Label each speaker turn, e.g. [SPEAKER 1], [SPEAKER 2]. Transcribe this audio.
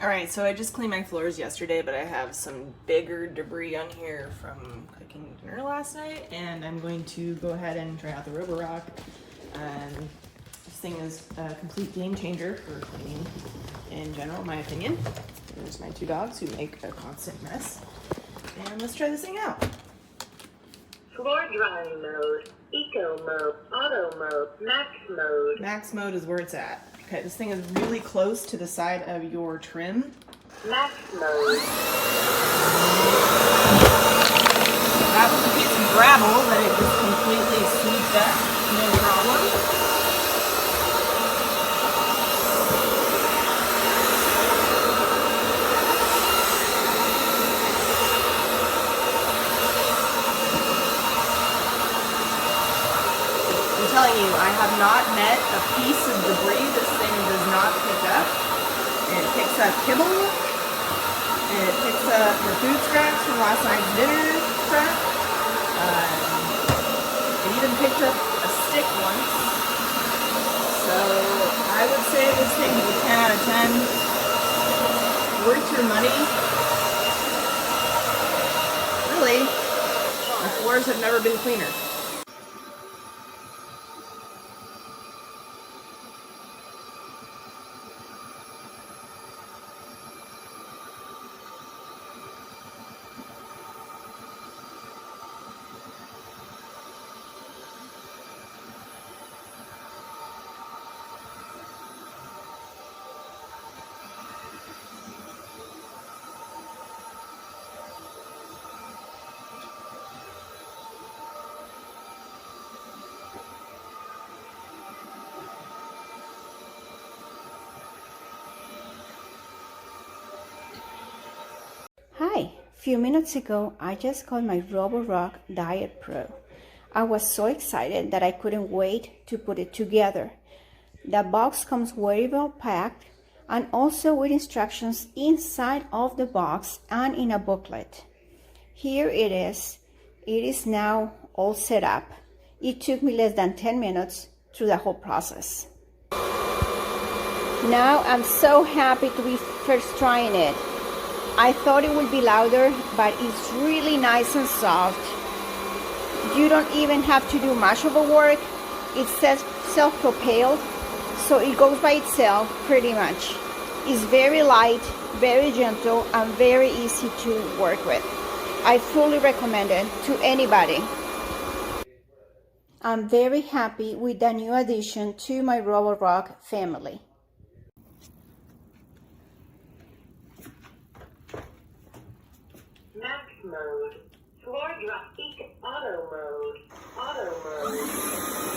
[SPEAKER 1] Alright, so I just cleaned my floors yesterday, but I have some bigger debris on here from cooking dinner last night, and I'm going to go ahead and try out the roborock. This thing is a complete game changer for cleaning in general, in my opinion. There's my two dogs who make a constant mess. And let's try this thing out.
[SPEAKER 2] Floor drying mode, eco mode, auto mode, max mode.
[SPEAKER 1] Max mode is where it's at. Okay, this thing is really close to the side of your trim.
[SPEAKER 2] Max mode.
[SPEAKER 1] That was a piece of gravel that it just completely sweeped up, no problem. I'm telling you, I have not met a piece of debris this thing does not pick up. It picks up kibble. It picks up the food scraps from last night's dinner prep. It even picked up a stick once. So I would say this thing is a 10 out of 10. Worth your money. Really, my floors have never been cleaner.
[SPEAKER 3] Hi, a few minutes ago I just got my roborock Dyad Pro. I was so excited that I couldn't wait to put it together. The box comes very well packed and also with instructions inside of the box and in a booklet. Here it is. It is now all set up. It took me less than 10 minutes through the whole process. Now I'm so happy to be first trying it. I thought it would be louder, but it's really nice and soft. You don't even have to do much of a work. It's self-propelled, so it goes by itself pretty much. It's very light, very gentle, and very easy to work with. I fully recommend it to anybody. I'm very happy with the new addition to my roborock family.
[SPEAKER 2] Max mode. Floor dry, auto mode, auto mode.